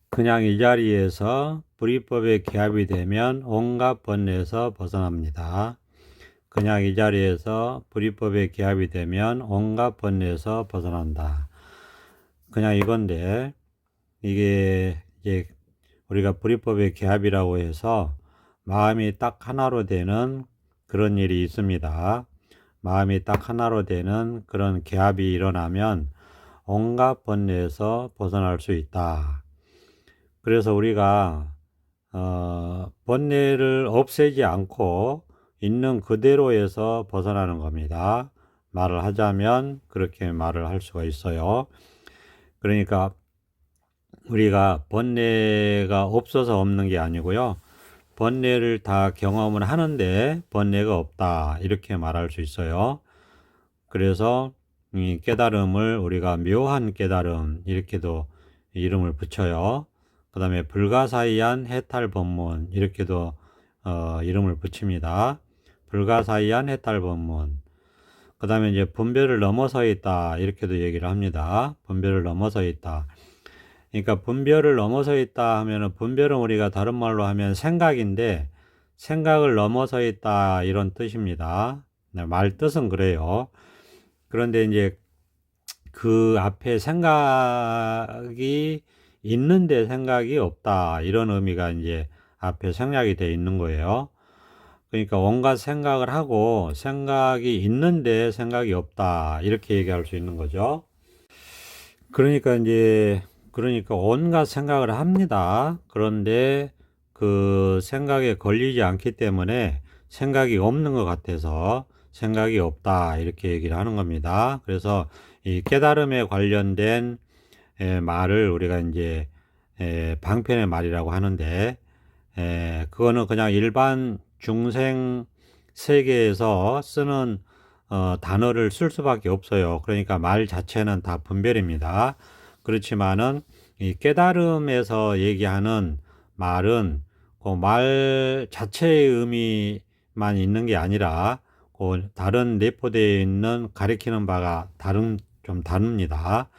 그냥 이 자리에서 불이법에 기합이 되면 온갖 번뇌에서 벗어납니다. 그냥 이 자리에서 불이법에 기합이 되면 온갖 번뇌에서 벗어난다. 그냥 이건데, 이게 이제 우리가 불이법의 기합이라고 해서 마음이 딱 하나로 되는 그런 일이 있습니다. 마음이 딱 하나로 되는 그런 기합이 일어나면 온갖 번뇌에서 벗어날 수 있다. 그래서 우리가 번뇌를 없애지 않고 있는 그대로에서 벗어나는 겁니다. 말을 하자면 그렇게 말을 할 수가 있어요. 그러니까 우리가 번뇌가 없어서 없는 게 아니고요. 번뇌를 다 경험을 하는데 번뇌가 없다, 이렇게 말할 수 있어요. 그래서 이 깨달음을 우리가 묘한 깨달음, 이렇게도 이름을 붙여요. 그 다음에 불가사의한 해탈법문, 이렇게도 이름을 붙입니다. 불가사의한 해탈법문. 그 다음에 이제 분별을 넘어서 있다, 이렇게도 얘기를 합니다. 분별을 넘어서 있다. 그러니까 분별을 넘어서 있다 하면은, 분별은 우리가 다른 말로 하면 생각인데, 생각을 넘어서 있다, 이런 뜻입니다. 말 뜻은 그래요. 그런데 이제 그 앞에 생각이 있는데 생각이 없다, 이런 의미가 이제 앞에 생략이 되어 있는 거예요. 그러니까 온갖 생각을 하고 생각이 있는데 생각이 없다, 이렇게 얘기할 수 있는 거죠. 그러니까 온갖 생각을 합니다. 그런데 그 생각에 걸리지 않기 때문에 생각이 없는 것 같아서 생각이 없다, 이렇게 얘기를 하는 겁니다. 그래서 이 깨달음에 관련된 말을 우리가 이제 방편의 말이라고 하는데, 그거는 그냥 일반 중생 세계에서 쓰는 단어를 쓸 수밖에 없어요. 그러니까 말 자체는 다 분별입니다. 그렇지만은 이 깨달음에서 얘기하는 말은 그 말 자체의 의미만 있는 게 아니라 그 다른 내포되어 있는 가리키는 바가 좀 다릅니다.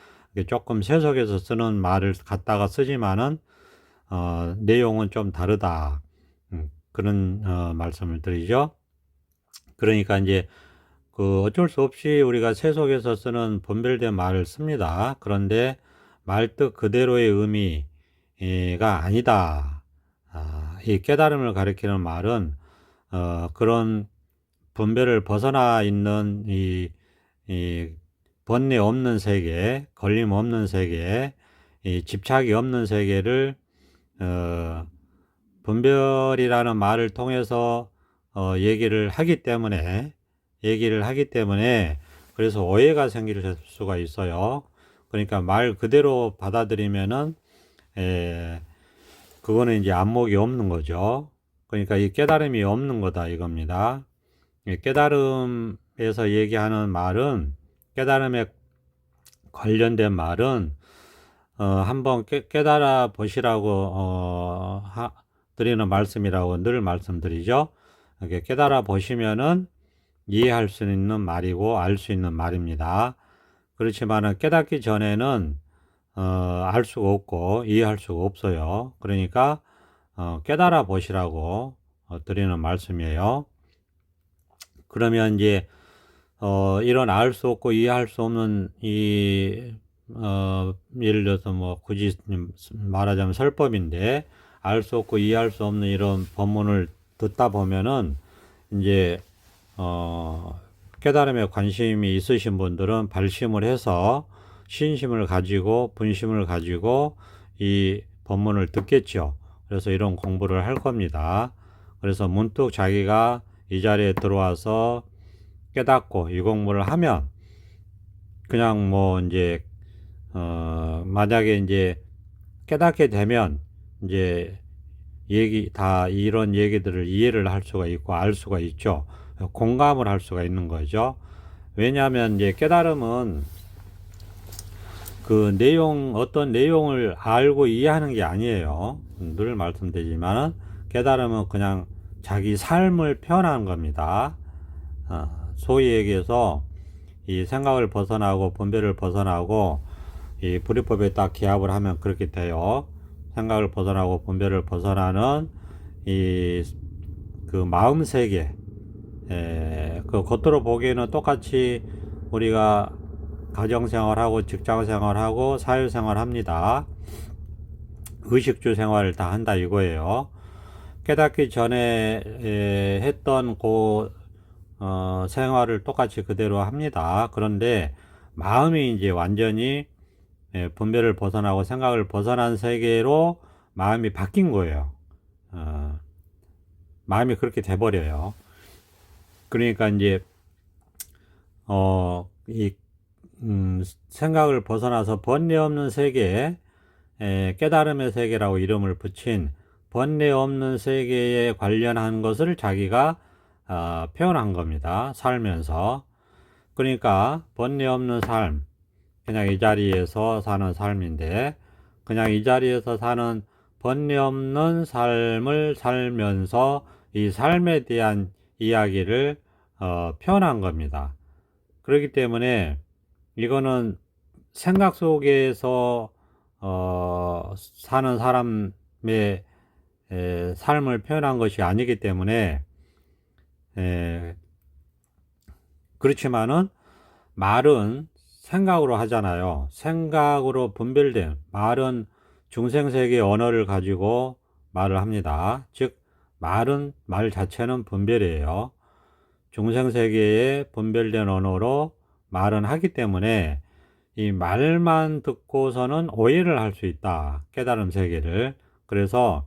조금 세속에서 쓰는 말을 갖다가 쓰지만은 내용은 좀 다르다. 그런 말씀을 드리죠. 그러니까 이제 그 어쩔 수 없이 우리가 세속에서 쓰는 분별된 말을 씁니다. 그런데 말뜻 그대로의 의미가 아니다. 이 깨달음을 가리키는 말은 그런 분별을 벗어나 있는 이 번뇌 없는 세계, 걸림 없는 세계, 이 집착이 없는 세계를 분별이라는 말을 통해서 얘기를 하기 때문에 그래서 오해가 생길 수가 있어요. 그러니까 말 그대로 받아들이면은 그거는 이제 안목이 없는 거죠. 그러니까 이 깨달음이 없는 거다, 이겁니다. 깨달음에서 얘기하는 말은, 깨달음에 관련된 말은 한번 깨달아 보시라고 드리는 말씀이라고 늘 말씀드리죠. 이렇게 깨달아 보시면은 이해할 수 있는 말이고 알 수 있는 말입니다. 그렇지만은 깨닫기 전에는 알 수가 없고 이해할 수가 없어요. 그러니까 깨달아 보시라고 드리는 말씀이에요. 그러면 이제 이런 알 수 없고 이해할 수 없는 예를 들어서 뭐 굳이 말하자면 설법인데, 알 수 없고 이해할 수 없는 이런 법문을 듣다 보면은 이제 깨달음에 관심이 있으신 분들은 발심을 해서 신심을 가지고 분심을 가지고 이 법문을 듣겠죠. 그래서 이런 공부를 할 겁니다. 그래서 문득 자기가 이 자리에 들어와서 깨닫고 이 공부를 하면 그냥 뭐 이제 만약에 이제 깨닫게 되면 이제 이런 얘기들을 이해를 할 수가 있고 알 수가 있죠. 공감을 할 수가 있는 거죠. 왜냐하면 이제 깨달음은 어떤 내용을 알고 이해하는 게 아니에요. 늘 말씀드리지만은 깨달음은 그냥 자기 삶을 표현하는 겁니다. 소위 얘기해서 이 생각을 벗어나고 분별을 벗어나고 이 불이법에 딱 기합을 하면 그렇게 돼요. 생각을 벗어나고 분별을 벗어나는 그 마음 세계, 그 겉으로 보기에는 똑같이 우리가 가정생활하고 직장생활하고 사회생활합니다. 의식주 생활을 다 한다 이거예요. 깨닫기 전에 했던 생활을 똑같이 그대로 합니다. 그런데 마음이 이제 완전히 분별을 벗어나고 생각을 벗어난 세계로 마음이 바뀐 거예요. 마음이 그렇게 돼버려요. 그러니까 이제 생각을 벗어나서 번뇌 없는 세계, 깨달음의 세계라고 이름을 붙인 번뇌 없는 세계에 관련한 것을 자기가 표현한 겁니다. 살면서. 그러니까 번뇌 없는 삶, 그냥 이 자리에서 사는 삶인데, 그냥 이 자리에서 사는 번뇌 없는 삶을 살면서 이 삶에 대한 이야기를 표현한 겁니다. 그렇기 때문에 이거는 생각 속에서 사는 사람의 삶을 표현한 것이 아니기 때문에 그렇지만은 말은 생각으로 하잖아요. 생각으로 분별된 말은 중생세계의 언어를 가지고 말을 합니다. 즉 말은 말 자체는 분별이에요. 중생세계의 분별된 언어로 말은 하기 때문에 이 말만 듣고서는 오해를 할 수 있다. 깨달음 세계를. 그래서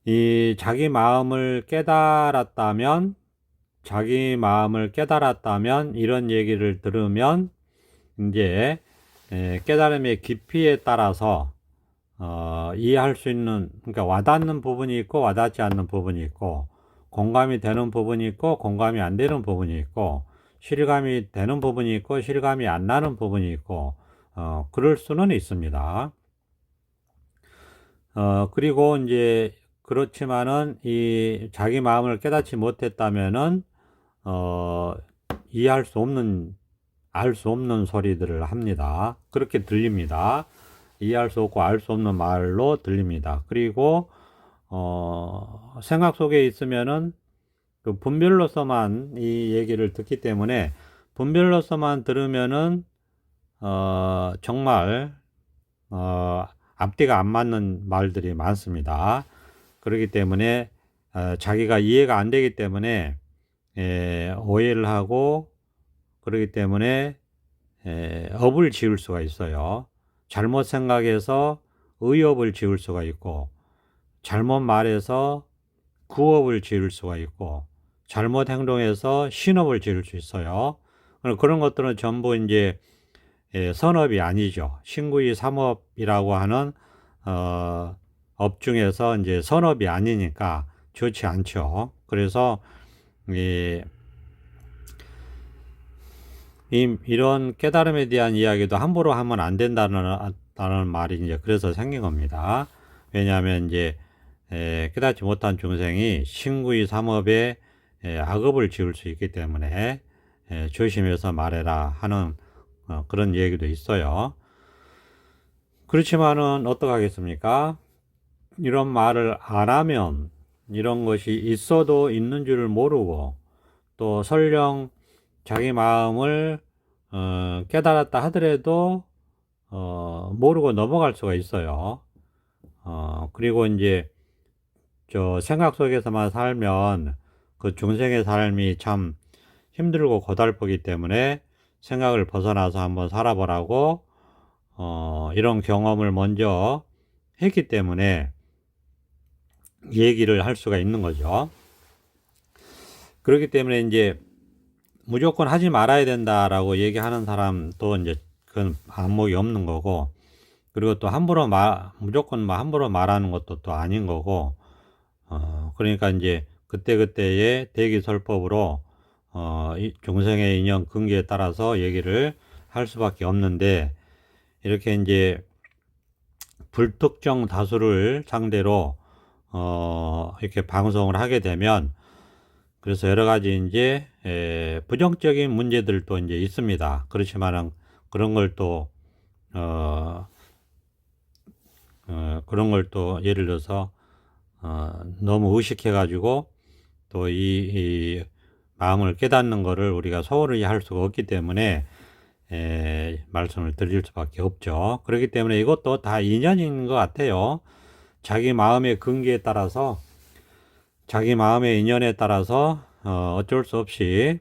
이 자기 마음을 깨달았다면 이런 얘기를 들으면 이제 깨달음의 깊이에 따라서 이해할 수 있는, 그러니까 와닿는 부분이 있고 와닿지 않는 부분이 있고, 공감이 되는 부분이 있고 공감이 안 되는 부분이 있고, 실감이 되는 부분이 있고 실감이 안 나는 부분이 있고, 그럴 수는 있습니다. 그리고 이제 그렇지만은 이 자기 마음을 깨닫지 못했다면은 이해할 수 없는, 알 수 없는 소리들을 합니다. 그렇게 들립니다. 이해할 수 없고 알 수 없는 말로 들립니다. 그리고 생각 속에 있으면은 그 분별로서만 이 얘기를 듣기 때문에, 분별로서만 들으면은 정말 앞뒤가 안 맞는 말들이 많습니다. 그렇기 때문에 자기가 이해가 안 되기 때문에 오해를 하고, 그렇기 때문에 업을 지을 수가 있어요. 잘못 생각해서 의업을 지을 수가 있고, 잘못 말해서 구업을 지을 수가 있고, 잘못 행동해서 신업을 지을 수 있어요. 그런 것들은 전부 이제 선업이 아니죠. 신구이 삼업이라고 하는 업 중에서 이제 선업이 아니니까 좋지 않죠. 그래서 이런 깨달음에 대한 이야기도 함부로 하면 안 된다는 말이 이제 그래서 생긴 겁니다. 왜냐하면 이제 깨닫지 못한 중생이 신구이 삼업에 악업을 지을 수 있기 때문에 조심해서 말해라 하는 그런 얘기도 있어요. 그렇지만은 어떡하겠습니까? 이런 말을 안 하면 이런 것이 있어도 있는 줄을 모르고, 또 설령 자기 마음을 깨달았다 하더라도 모르고 넘어갈 수가 있어요. 그리고 이제 저 생각 속에서만 살면 그 중생의 삶이 참 힘들고 고달프기 때문에 생각을 벗어나서 한번 살아보라고 이런 경험을 먼저 했기 때문에 얘기를 할 수가 있는 거죠. 그렇기 때문에 이제 무조건 하지 말아야 된다라고 얘기하는 사람도 이제 그건 안목이 없는 거고, 그리고 또 무조건 함부로 말하는 것도 또 아닌 거고, 그러니까 이제 그때그때의 대기설법으로 이 중생의 인연 근기에 따라서 얘기를 할 수밖에 없는데, 이렇게 이제 불특정 다수를 상대로 이렇게 방송을 하게 되면, 그래서 여러 가지 이제 부정적인 문제들도 이제 있습니다. 그렇지만은 그런 걸 또 그런 걸 또 예를 들어서 너무 의식해 가지고 또 이 마음을 깨닫는 거를 우리가 소홀히 할 수가 없기 때문에 말씀을 드릴 수밖에 없죠. 그렇기 때문에 이것도 다 인연인 것 같아요. 자기 마음의 근기에 따라서, 자기 마음의 인연에 따라서 어쩔 수 없이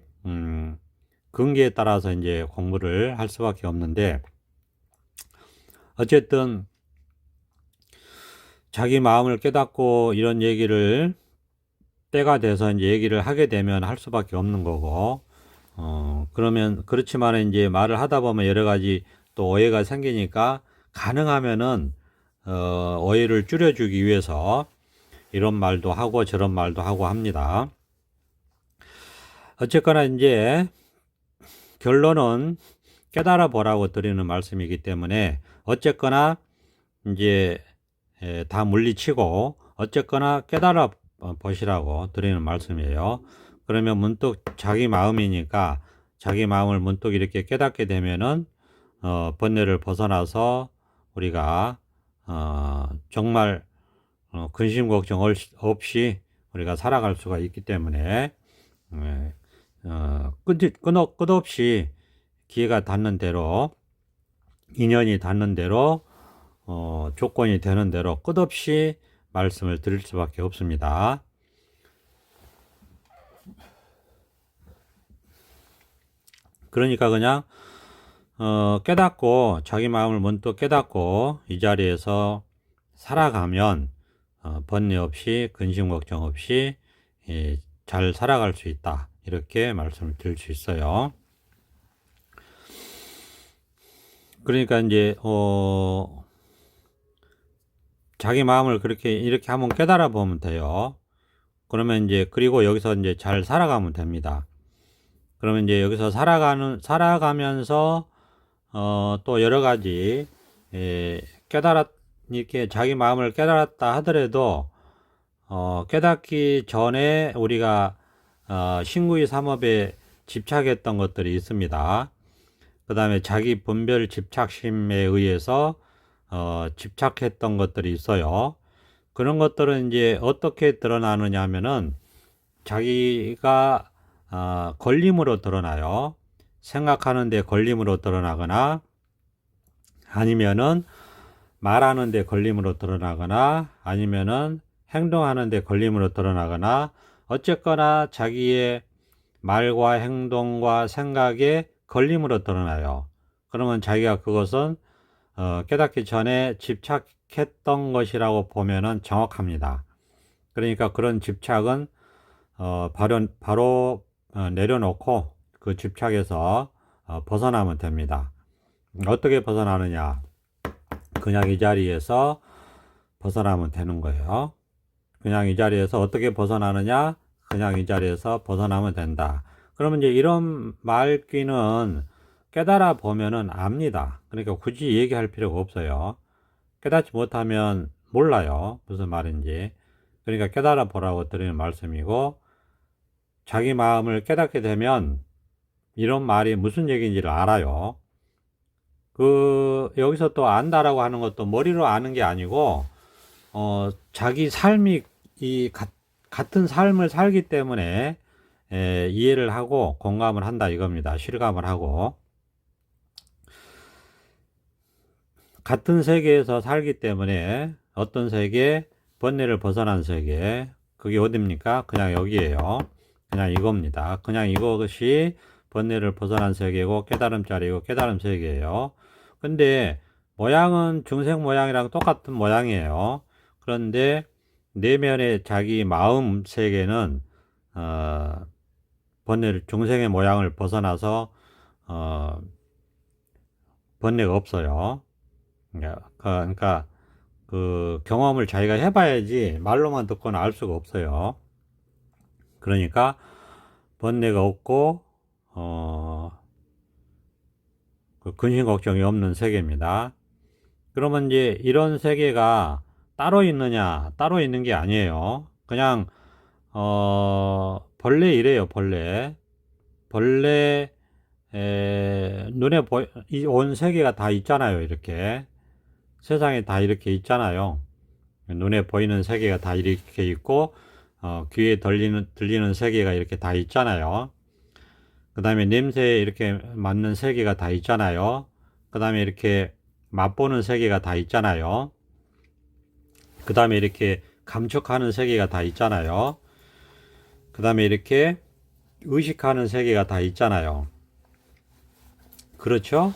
근기에 따라서 이제 공부를 할 수밖에 없는데, 어쨌든 자기 마음을 깨닫고 이런 얘기를 때가 돼서 이제 얘기를 하게 되면 할 수밖에 없는 거고, 그러면 그렇지만 이제 말을 하다 보면 여러 가지 또 오해가 생기니까 가능하면은 오해를 줄여주기 위해서 이런 말도 하고 저런 말도 하고 합니다. 어쨌거나 이제 결론은 깨달아 보라고 드리는 말씀이기 때문에 어쨌거나 이제 다 물리치고 어쨌거나 깨달아 보시라고 드리는 말씀이에요. 그러면 문득 자기 마음이니까 자기 마음을 문득 이렇게 깨닫게 되면은 번뇌를 벗어나서 우리가 정말 근심 걱정 없이 우리가 살아갈 수가 있기 때문에 끝없이 기회가 닿는 대로, 인연이 닿는 대로, 조건이 되는 대로 끝없이 말씀을 드릴 수밖에 없습니다. 그러니까 그냥 깨닫고 자기 마음을 문득 깨닫고 이 자리에서 살아가면 번뇌 없이 근심 걱정 없이 잘 살아갈 수 있다, 이렇게 말씀을 드릴 수 있어요. 그러니까 이제 자기 마음을 이렇게 한번 깨달아 보면 돼요. 그러면 이제 그리고 여기서 이제 잘 살아가면 됩니다. 그러면 이제 여기서 살아가면서 또 여러 가지 이렇게 자기 마음을 깨달았다 하더라도 깨닫기 전에 우리가 신구의 삼업에 집착했던 것들이 있습니다. 그 다음에 자기 분별 집착심에 의해서 집착했던 것들이 있어요. 그런 것들은 이제 어떻게 드러나느냐 하면은 자기가 걸림으로 드러나요. 생각하는데 걸림으로 드러나거나 아니면은 말하는데 걸림으로 드러나거나 아니면은 행동하는데 걸림으로 드러나거나 어쨌거나 자기의 말과 행동과 생각에 걸림으로 드러나요. 그러면 자기가 그것은 깨닫기 전에 집착했던 것이라고 보면은 정확합니다. 그러니까 그런 집착은 바로 내려놓고 그 집착에서 벗어나면 됩니다. 어떻게 벗어나느냐? 그냥 이 자리에서 벗어나면 되는 거예요. 그냥 이 자리에서 어떻게 벗어나느냐? 그냥 이 자리에서 벗어나면 된다. 그러면 이제 이런 말귀는 깨달아 보면은 압니다. 그러니까 굳이 얘기할 필요가 없어요. 깨닫지 못하면 몰라요, 무슨 말인지. 그러니까 깨달아 보라고 드리는 말씀이고, 자기 마음을 깨닫게 되면 이런 말이 무슨 얘기인지를 알아요. 여기서 또 안다라고 하는 것도 머리로 아는 게 아니고, 자기 삶이 같은 삶을 살기 때문에 이해를 하고 공감을 한다 이겁니다. 실감을 하고. 같은 세계에서 살기 때문에 어떤 세계, 번뇌를 벗어난 세계, 그게 어딥니까? 그냥 여기에요. 그냥 이겁니다. 그냥 이것이 번뇌를 벗어난 세계고 깨달음 자리고 깨달음 세계예요. 근데 모양은 중생 모양이랑 똑같은 모양이에요. 그런데 내면의 자기 마음 세계는 번뇌를, 중생의 모양을 벗어나서 번뇌가 없어요. 그러니까 그 경험을 자기가 해봐야지 말로만 듣고는 알 수가 없어요. 그러니까 번뇌가 없고 그 근심 걱정이 없는 세계입니다. 그러면 이제 이런 세계가 따로 있느냐? 따로 있는 게 아니에요. 그냥 본래 이래요. 본래 눈에 온 세계가 다 있잖아요. 이렇게 세상에 다 이렇게 있잖아요. 눈에 보이는 세계가 다 이렇게 있고, 귀에 들리는 세계가 이렇게 다 있잖아요. 그 다음에 냄새에 이렇게 맡는 세계가 다 있잖아요. 그 다음에 이렇게 맛보는 세계가 다 있잖아요. 그 다음에 이렇게 감촉하는 세계가 다 있잖아요. 그 다음에 이렇게 의식하는 세계가 다 있잖아요. 그렇죠?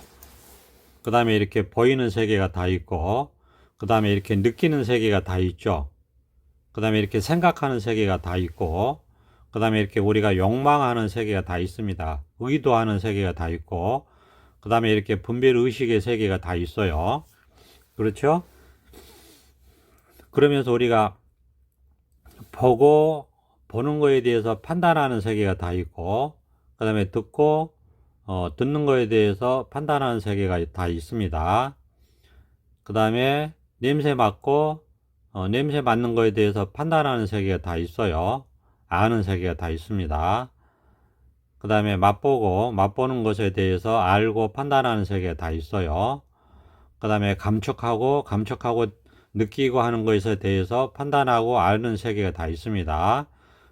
그 다음에 이렇게 보이는 세계가 다 있고, 그 다음에 이렇게 느끼는 세계가 다 있죠. 그 다음에 이렇게 생각하는 세계가 다 있고, 그 다음에 이렇게 우리가 욕망하는 세계가 다 있습니다. 의도하는 세계가 다 있고, 그 다음에 이렇게 분별 의식의 세계가 다 있어요. 그렇죠? 그러면서 우리가 보는 거에 대해서 판단하는 세계가 다 있고, 그 다음에 듣는 거에 대해서 판단하는 세계가 다 있습니다. 그 다음에 냄새 맡고, 냄새 맡는 거에 대해서 판단하는 세계가 다 있어요. 아는 세계가 다 있습니다. 그 다음에 맛보는 것에 대해서 알고 판단하는 세계가 다 있어요. 그 다음에 감촉하고 느끼고 하는 것에 대해서 판단하고 아는 세계가 다 있습니다.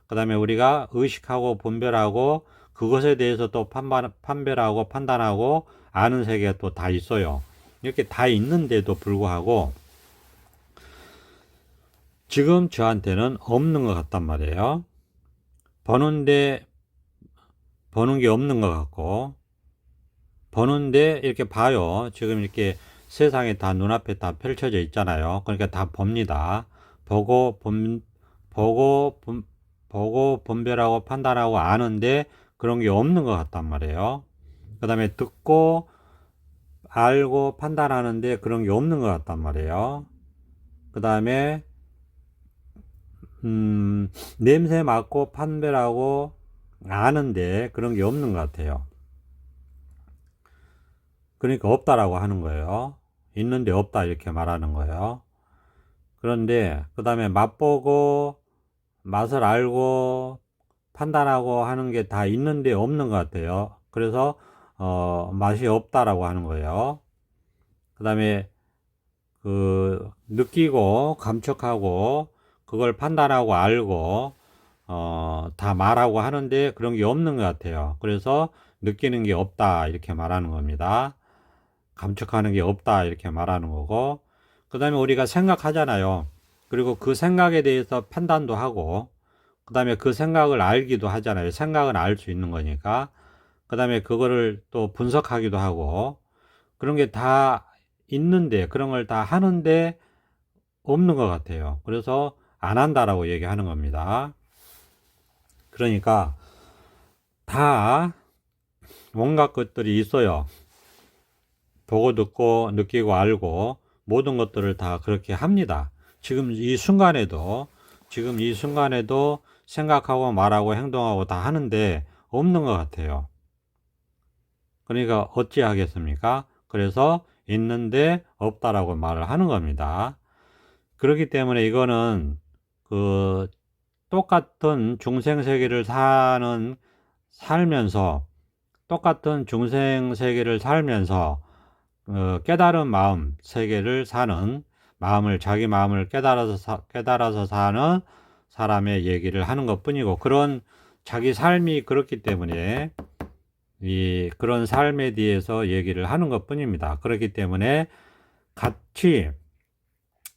그 다음에 우리가 의식하고 분별하고 그것에 대해서 또 판별하고 판단하고 아는 세계가 또 다 있어요. 이렇게 다 있는데도 불구하고 지금 저한테는 없는 것 같단 말이에요. 보는데 보는 게 없는 것 같고, 보는데 이렇게 봐요. 지금 이렇게 세상에 다 눈앞에 다 펼쳐져 있잖아요. 그러니까 다 봅니다. 보고 분별하고 판단하고 아는데 그런 게 없는 것 같단 말이에요. 그 다음에 듣고 알고 판단하는데 그런 게 없는 것 같단 말이에요. 그 다음에 냄새 맡고 판별하고 아는데 그런 게 없는 것 같아요. 그러니까 없다라고 하는 거예요. 있는데 없다 이렇게 말하는 거예요. 그런데 그 다음에 맛보고 맛을 알고 판단하고 하는 게 다 있는데 없는 것 같아요. 그래서 맛이 없다라고 하는 거예요. 그 다음에 느끼고 감촉하고 그걸 판단하고 알고 다 말하고 하는데 그런 게 없는 것 같아요. 그래서 느끼는 게 없다 이렇게 말하는 겁니다. 감축하는 게 없다 이렇게 말하는 거고, 그 다음에 우리가 생각하잖아요. 그리고 그 생각에 대해서 판단도 하고, 그 다음에 그 생각을 알기도 하잖아요. 생각은 알 수 있는 거니까. 그 다음에 그거를 또 분석하기도 하고, 그런 게 다 있는데 그런 걸 다 하는데 없는 것 같아요. 그래서 안 한다라고 얘기하는 겁니다. 그러니까 다 온갖 것들이 있어요. 보고 듣고 느끼고 알고 모든 것들을 다 그렇게 합니다. 지금 이 순간에도 생각하고 말하고 행동하고 다 하는데 없는 것 같아요. 그러니까 어찌 하겠습니까? 그래서 있는데 없다라고 말을 하는 겁니다. 그렇기 때문에 이거는 똑같은 중생 세계를 살면서 똑같은 중생 세계를 살면서 깨달은 마음 세계를 사는 자기 마음을 깨달아서 사는 사람의 얘기를 하는 것 뿐이고, 그런 자기 삶이 그렇기 때문에 그런 삶에 대해서 얘기를 하는 것 뿐입니다. 그렇기 때문에 같이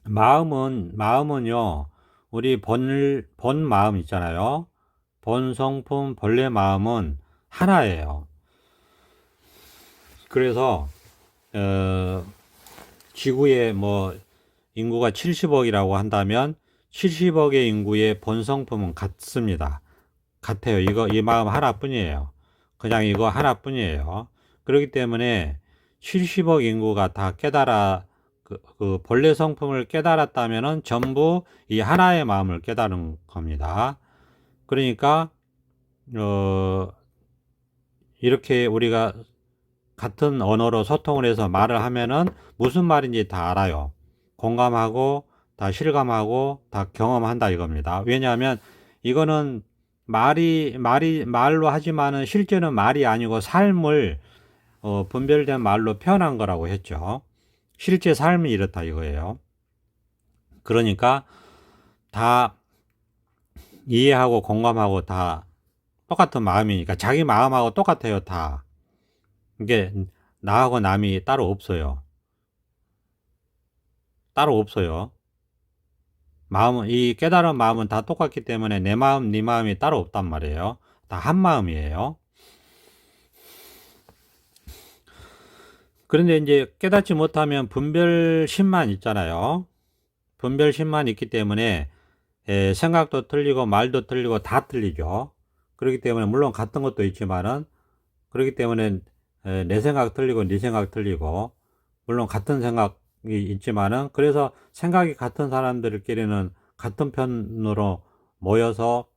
마음은요, 우리 본 마음 있잖아요. 본 성품 본래 마음은 하나예요. 그래서 지구에 인구가 70억이라고 한다면 70억의 인구의 본성품은 같습니다. 같아요. 이 마음 하나뿐이에요. 그냥 이거 하나뿐이에요. 그렇기 때문에 70억 인구가 다 그 본래 성품을 깨달았다면은 전부 이 하나의 마음을 깨달은 겁니다. 그러니까 이렇게 우리가 같은 언어로 소통을 해서 말을 하면은 무슨 말인지 다 알아요. 공감하고 다 실감하고 다 경험한다 이겁니다. 왜냐하면 이거는 말로 하지만은 실제는 말이 아니고 삶을 분별된 말로 표현한 거라고 했죠. 실제 삶이 이렇다 이거예요. 그러니까 다 이해하고 공감하고 다 똑같은 마음이니까 자기 마음하고 똑같아요. 다. 이게 나하고 남이 따로 없어요. 따로 없어요. 마음은, 이 깨달은 마음은 다 똑같기 때문에 내 마음, 네 마음이 따로 없단 말이에요. 다 한 마음이에요. 그런데 이제 깨닫지 못하면 분별심만 있잖아요. 분별심만 있기 때문에 생각도 틀리고 말도 틀리고 다 틀리죠. 그렇기 때문에 물론 같은 것도 있지만은, 그렇기 때문에 내 생각 틀리고 네 생각 틀리고, 물론 같은 생각이 있지만은, 그래서 생각이 같은 사람들끼리는 같은 편으로 모여서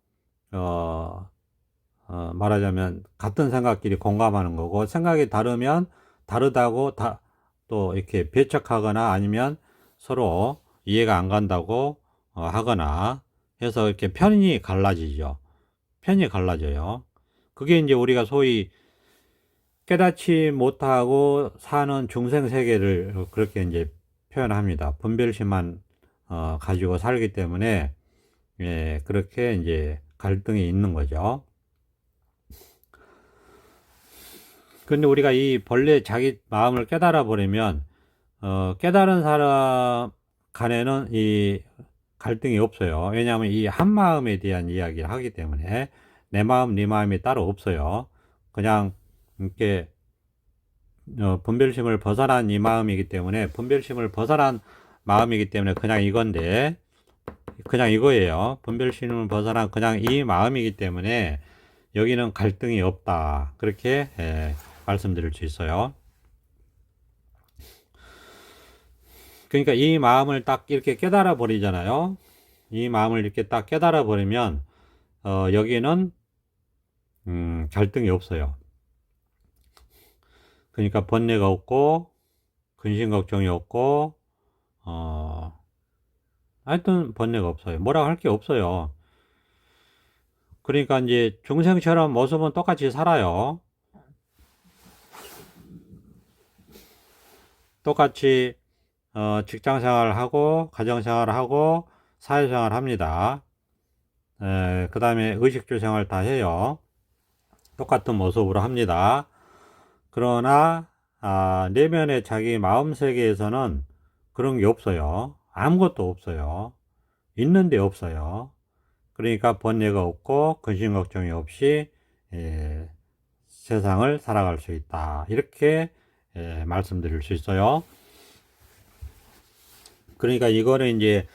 말하자면 같은 생각끼리 공감하는 거고, 생각이 다르면 다르다고 또 이렇게 배척하거나 아니면 서로 이해가 안 간다고 하거나 해서 이렇게 편이 갈라지죠. 편이 갈라져요. 그게 이제 우리가 소위 깨닫지 못하고 사는 중생 세계를 그렇게 이제 표현합니다. 분별심만 가지고 살기 때문에 그렇게 이제 갈등이 있는 거죠. 근데 우리가 이 본래 자기 마음을 깨달아 버리면 깨달은 사람 간에는 이 갈등이 없어요. 왜냐하면 이 한 마음에 대한 이야기를 하기 때문에 내 마음, 네 마음이 따로 없어요. 그냥 이렇게 분별심을 벗어난 이 마음이기 때문에, 분별심을 벗어난 마음이기 때문에 그냥 이건데, 그냥 이거예요. 분별심을 벗어난 그냥 이 마음이기 때문에 여기는 갈등이 없다. 그렇게 말씀드릴 수 있어요. 그러니까 이 마음을 딱 이렇게 깨달아 버리잖아요. 이 마음을 이렇게 딱 깨달아 버리면 여기는 갈등이 없어요. 그러니까 번뇌가 없고 근심 걱정이 없고 하여튼 번뇌가 없어요. 뭐라고 할 게 없어요. 그러니까 이제 중생처럼 모습은 똑같이 살아요. 똑같이 직장 생활하고 가정 생활하고 사회 생활 합니다. 그 다음에 의식주 생활 다 해요. 똑같은 모습으로 합니다. 그러나 내면의 자기 마음 세계에서는 그런 게 없어요. 아무것도 없어요. 있는데 없어요. 그러니까 번뇌가 없고 근심 걱정이 없이 세상을 살아갈 수 있다. 이렇게 말씀드릴 수 있어요. 그러니까 이거는 이제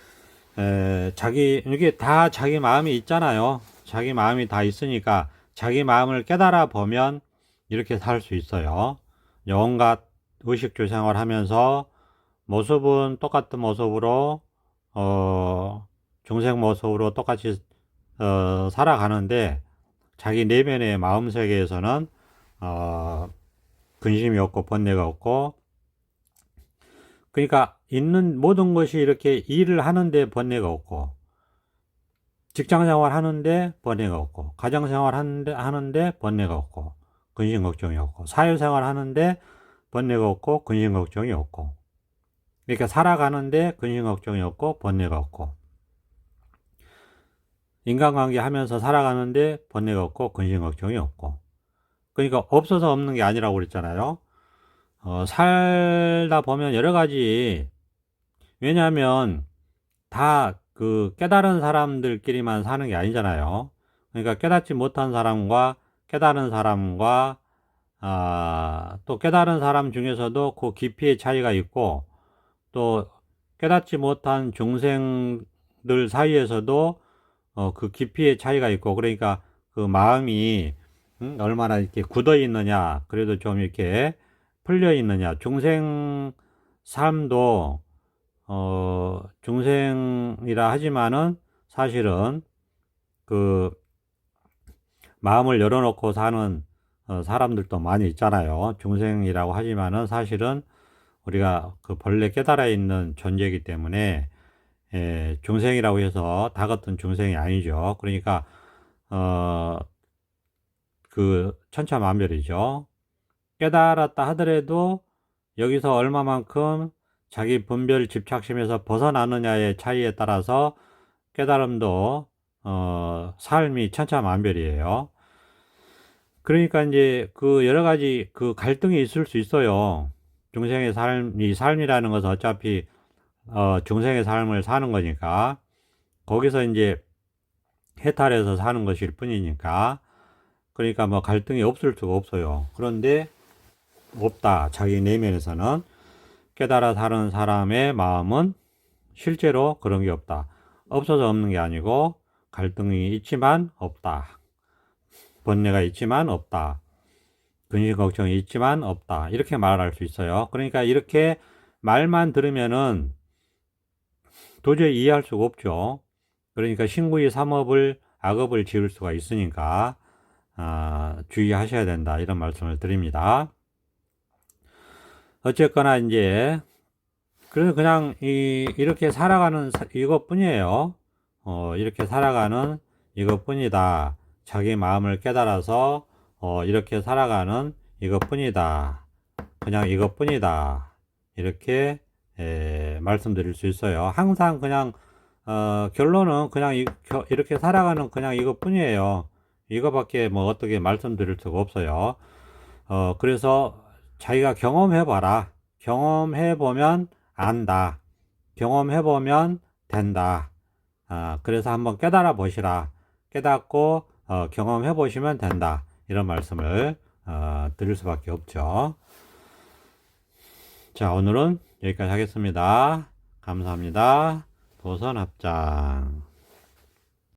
이게 다 자기 마음이 있잖아요. 자기 마음이 다 있으니까 자기 마음을 깨달아 보면 이렇게 살 수 있어요. 온갖 의식주 생활하면서 모습은 똑같은 모습으로 중생 모습으로 똑같이 살아가는데 자기 내면의 마음 세계에서는 근심이 없고 번뇌가 없고, 그러니까 있는 모든 것이 이렇게 일을 하는데 번뇌가 없고, 직장 생활 하는데 번뇌가 없고, 가정 생활 하는데 번뇌가 없고, 근심 걱정이 없고, 사회 생활 하는데 번뇌가 없고 근심 걱정이 없고, 그러니까 살아가는데 근심 걱정이 없고 번뇌가 없고, 인간관계 하면서 살아가는데 번뇌가 없고 근심 걱정이 없고. 그러니까 없어서 없는 게 아니라고 그랬잖아요. 살다 보면 여러 가지, 왜냐하면 다 그 깨달은 사람들끼리만 사는 게 아니잖아요. 그러니까 깨닫지 못한 사람과 깨달은 사람과 또 깨달은 사람 중에서도 그 깊이의 차이가 있고, 또 깨닫지 못한 중생들 사이에서도 그 깊이의 차이가 있고, 그러니까 그 마음이 얼마나 이렇게 굳어 있느냐, 그래도 좀 이렇게 풀려 있느냐. 중생 삶도 중생이라 하지만은 사실은 그 마음을 열어놓고 사는 사람들도 많이 있잖아요. 중생이라고 하지만은 사실은 우리가 그 본래 깨달아 있는 존재이기 때문에 중생이라고 해서 다 같은 중생이 아니죠. 그러니까 그 천차만별이죠. 깨달았다 하더라도 여기서 얼마만큼 자기 분별 집착심에서 벗어나느냐의 차이에 따라서 깨달음도 삶이 천차만별이에요. 그러니까 이제 그 여러 가지 그 갈등이 있을 수 있어요. 중생의 삶이라는 것은 어차피 중생의 삶을 사는 거니까 거기서 이제 해탈해서 사는 것일 뿐이니까 그러니까 뭐 갈등이 없을 수가 없어요. 그런데 없다. 자기 내면에서는 깨달아 사는 사람의 마음은 실제로 그런 게 없다. 없어서 없는 게 아니고 갈등이 있지만 없다. 번뇌가 있지만 없다. 근심 걱정이 있지만 없다. 이렇게 말할 수 있어요. 그러니까 이렇게 말만 들으면은 도저히 이해할 수가 없죠. 그러니까 신구의 삼업을 악업을 지을 수가 있으니까 주의하셔야 된다. 이런 말씀을 드립니다. 어쨌거나 이제 그래서 그냥 이렇게 살아가는 이것뿐이에요. 이렇게 살아가는 이것뿐이다. 자기 마음을 깨달아서 이렇게 살아가는 이것뿐이다. 그냥 이것뿐이다. 이렇게 말씀드릴 수 있어요. 항상 그냥 결론은 그냥 이렇게 살아가는 그냥 이것뿐이에요. 이거밖에 뭐 어떻게 말씀드릴 수가 없어요. 그래서 자기가 경험해봐라. 경험해보면 안다. 경험해보면 된다. 그래서 한번 깨달아 보시라. 깨닫고 경험해보시면 된다. 이런 말씀을 드릴 수밖에 없죠. 자, 오늘은 여기까지 하겠습니다. 감사합니다. 도선합장.